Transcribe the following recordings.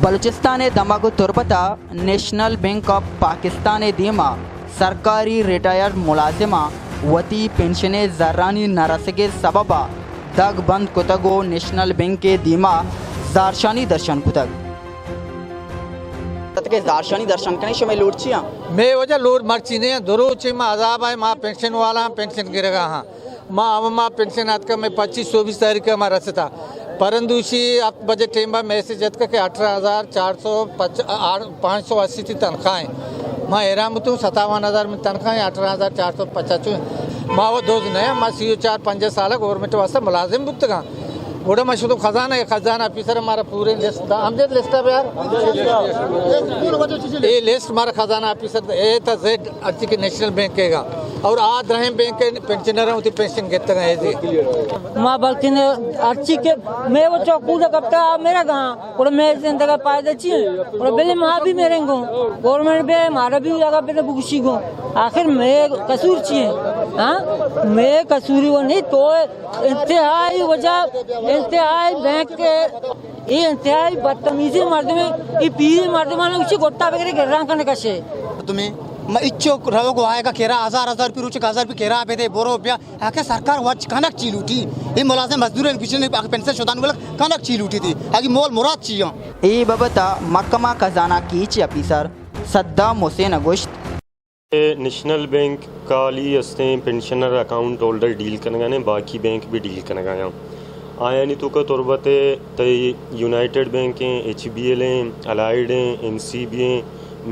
बलूचिस्तान दमागु तुरबता national bank of Pakistan दीमा सरकारी रिटायर्ड मुलाजिमा वती पेंशने जर्रानी नरसगे सबबा दग बंद कुतगो नेशनल बैंक के दीमा जारशानी दर्शन कुतग ततके जारशानी दर्शन कने शमे लूटचिया मैं वजह लूट मर्चिने दुरू ची मा अजाब है मा पेंशन वाला पेंशन गिरेगा हाँ मा पेंशन आज का मैं 25-24 तारीख का हमारा रसता परंतु अब बजट टाइम में मैसेज के 18,580 थी तनख्वाहें माँ हैरान हूँ 57,000 में तनख्वाहें 18,455 माँ वो दो नया माँ सी 4-5 साल गवर्नमेंट वास्ते मुलाजिम बुतगा बड़ा मशहूर खजाना ऑफिसर हमारा पूरे लिस्ट हमजे लिस्ट है यार ये लिस्ट हमारा खजाना ऑफिसर ए था जेड अच्छी के नेशनल बैंक केगा और आज रहे बैंक के पेंशनर होती पेंशन कहते हैं जी माँ बल्कि ने अच्छी के मैं वो चौकू का कब का मेरा कहाँ और मैं जिंदगी पाए दची और पहले माँ भी मेरे को गवर्नमेंट पे हमारा भी लगा पे बुगशी को आखिर मैं कसूर चाहिए हाँ मैं कसूरी वो नहीं तो इंतहाई वजह इंतहाई बैंक के ये इंतहाई बदतमीजी मर्द में ये पीर मर्द माने उसी गोट्टा वगैरह गिर करने का शे तुम्हें मैं इच्छो रहो को आएगा केरा हजार रुपये रुचि 1000 रुपये केरा पे दे बोरो रुपया आके सरकार वच कनक चील उठी ये मुलाजिम मजदूर पिछले पेंशन शोधान बोला कनक चील उठी थी आगे मोल मुराद चाहिए ए बबता महकमा खजाना कीच ऑफिसर सद्दाम हुसैन अगुश्त नेशनल बैंक काली हस्ते पेंशनर अकाउंट होल्डर डील करने ने बाकी बैंक भी डील करने गया आया नहीं तो का तुरबते तय यूनाइटेड बैंक हैं HBL हैं अलाइड हैं NCB हैं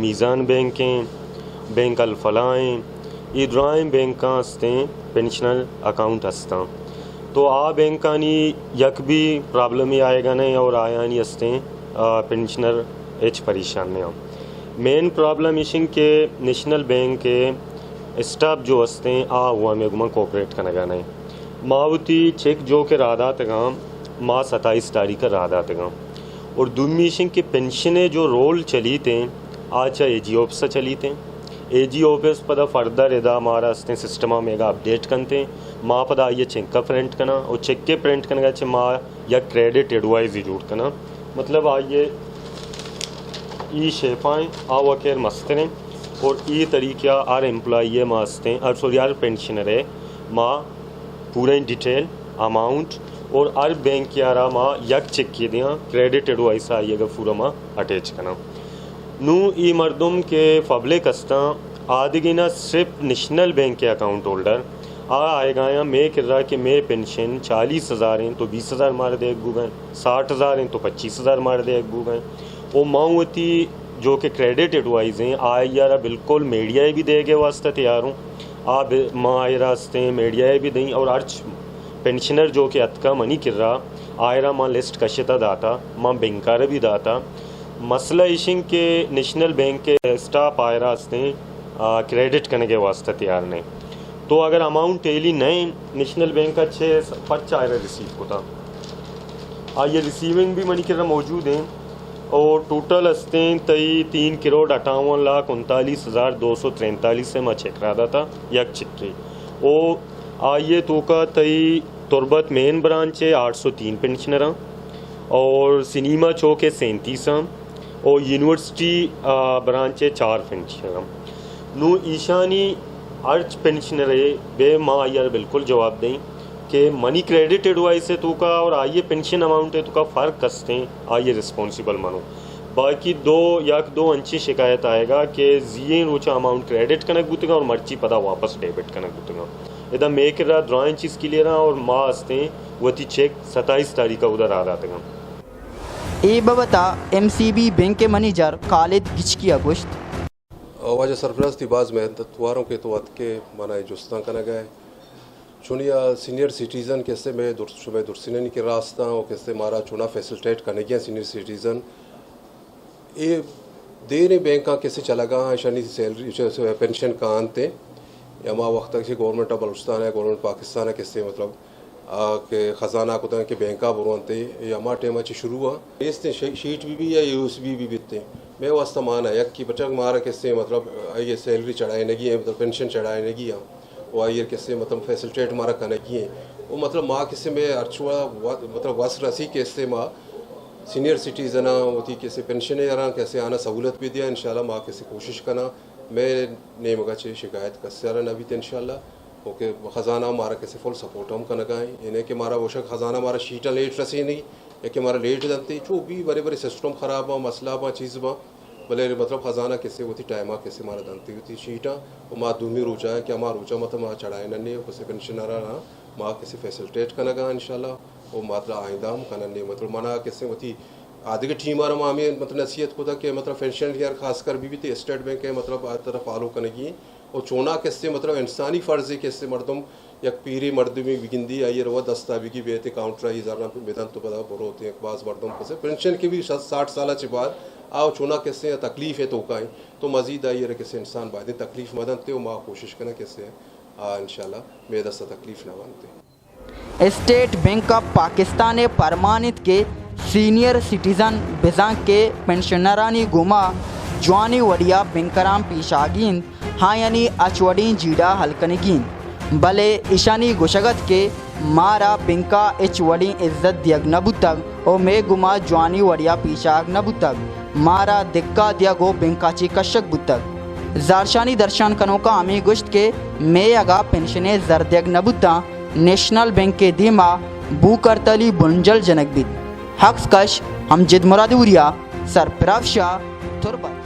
मीज़ान बैंक हैं बैंक अलफलाएँ इधराएँ बैंक का हस्ते पेंशनर अकाउंट हस्ता तो आ बैंक का नहीं यक भी प्रॉब्लम ही आएगा नहीं और आया नहीं हस्ते पेंशनर एच परेशान नहीं मेन प्रॉब्लम इशिंग के नेशनल बैंक के स्टाफ जो हस्ते आ हुआ में गुमा कोऑपरेट करने का नहीं मावती चेक जो के राधा तगा माँ 27 तारीख का राधा तगा और दुमी इशिंग के पेंशने जो रोल चली थे आचा AG ऑफिस से चली थे AG ऑफिस पदा फर्दर इदा हमारा हस्ते सिस्टमा मेगा अपडेट करते माँ पदा ये चेक का प्रिंट करना और चेक के प्रिंट करने का माँ या क्रेडिट एडवाइस जरूर करना मतलब आइए ई शेफाएँ आवा केर मस्तरें और ई तरीक़ा आर एम्प्लॉई मास्ते और सॉरी आर पेंशनर है माँ पूरे डिटेल अमाउंट और आर बैंक यारा माँ यक चेक किए दिया क्रेडिट एडवाइस आइएगा पूरा माँ अटैच करना नू ई मर्दुम के पब्लिक हस्ता आदगी ना सिर्फ नेशनल बैंक के अकाउंट होल्डर आएगा या मैं कह रहा कि मैं पेंशन 40,000 हैं तो 20,000 मार दे गए 60,000 हैं तो 25,000 मार दे गए वो माऊती जो कि क्रेडिट एडवाइस हैं आए यारा बिल्कुल मीडिया भी देगे वास्ते तैयार हूँ आप माँ आए रास्ते मीडिया भी दें और अर्च पेंशनर जो कि अतका मनी कर रहा आयरा माँ लिस्ट कशता दाता माँ बैंकार भी दाता मसला इशिंग के नेशनल बैंक के स्टाफ आए रास्ते क्रेडिट करने के वास्ते तैयार नहीं तो अगर अमाउंट एली नहीं नेशनल बैंक का 6 आयरा रिसीव होता ये रिसीविंग भी मनी कर रहा मौजूद हैं और टोटल हस्ते तई 3,58,39,243 से मैं चेक रहा था यक चिक्के ओ आइए तो का तई तुरबत मेन ब्रांच है 803 पेंशनर और सिनेमा चौक है 37 और यूनिवर्सिटी ब्रांच है 4 पेंशनर नू ईशानी अर्च पेंशनर है बे माँ यार बिल्कुल जवाब दें कि मनी क्रेडिट एडवाइस है तो का और आइए पेंशन अमाउंट है तो का फ़र्क कसते हैं आइए रिस्पॉन्सिबल मानो बाकी दो अच्छी शिकायत आएगा कि जी रोचा अमाउंट क्रेडिट करना गुतेगा और मर्ची पता वापस डेबिट करना गुतेगा इधर मैं कर रहा ड्राइंग चीज़ के लिए रहा और माँ हंसते वती चेक 27 तारीख का उधर आ रहा था ए बबता MCB बैंक के मैनेजर खालिद गिचकी अगुश्त वाजह सरफराज थी बाज़ में तत्वारों के तो के माना जुस्ता करना गए चुनिया सीनियर सिटीज़न कैसे मैं दुर्सिने के रास्ता और कैसे मारा चुना फैसिलिटेट करने गया सीनियर सिटीज़न ये देने बैंक का कैसे चला गया शनि सैलरी पेंशन का आनते या माँ वक्त से गवर्नमेंट ऑफ बलूचिस्तान है गवर्नमेंट पाकिस्तान है कैसे मतलब के ख़जाना को के बैंक बुरते या माँ टेम अच्छी शुरू हुआ इसने शीट भी या USB भी बीतते मैं वास्ता माना यक की बच्चा मारा कैसे मतलब ये सैलरी चढ़ाए नगी है मतलब पेंशन चढ़ाए नगी है वो आइए कैसे मतलब फैसिलिटेट मारा करने की है वो मतलब माँ किसी में अर्चुआ मतलब वस रसी कैसे माँ सीनियर सिटीज़न होती कैसे पेंशन यारा कैसे आना सहूलत भी दिया इंशाल्लाह माँ कैसे कोशिश करना मैं ने मगा चे शिकायत कर सारा नबी तो इंशाल्लाह ओके ख़जाना हमारा कैसे फुल सपोर्ट हम करना गाएँ इन्हें कि हमारा वोशक ख़जाना हमारा शीटा लेट रसी नहीं या कि हमारा लेट जानते जो भी बड़े बड़े सिस्टम ख़राब हुआ मसला हुआ चीज़ हुआ भले मतलब ख़जाना कैसे होती टाइम कैसे हमारा जानती होती शीटा और माँ दूमी रोचा है कि हमारा रोचा मतलब माँ चढ़ाए नहीं कैसे पेंशन आ रहा माँ कैसे फैसिलिटेट करना गा इंशाल्लाह और मतलब आइंदा हम करना नहीं मतलब मना कैसे होती आधे के टीम आरा मामी मतलब नसीहत को था कि मतलब पेंशन यार खासकर भी थी स्टेट बैंक के मतलब आ तरह फॉलो करने की और चोना कैसे मतलब इंसानी फ़र्ज़ है कैसे मर्दम या पीरी मर्दमी बिगिंदी आई रवा दस्तावी की बेहते काउंटर आई ज़रा मैदान तो पता बोरो होते हैं बाज़ मर्दम कैसे पेंशन की भी 60 साल के बाद आओ चुना कैसे या तकलीफ़ है तो काएँ तो मज़ीद आई रहे कैसे इंसान बाद तकलीफ़ मदन थे माँ कोशिश करना कैसे इंशाल्लाह मेरे दस्ता तकलीफ़ ना मानते। स्टेट बैंक ऑफ पाकिस्तान परमानित के सीनियर सिटीज़न बिजां के पेंशनरानी गुमा जवानी वडिया बेंकराम पेशागीन हाँ यानी अचवड़ी जीडा हलकनगीन भले ईशानी गुशगत के मारा बिंका इचवड़ी इज्जत दियग नबुतग और मे गुमा जवानी वडिया पेशाग नबुतग मारा दिक्का दिया गो बिंकाची कशक बुतग जारशानी दर्शन कनो का आमी गुश्त के मे अगा पेंशने जरदेग नबुता नेशनल बैंक के धीमा बूकरतली बुंजल जनकबिद हक्स कश हम जिद मुरादूरिया सरप्राफ शाह तुरबत।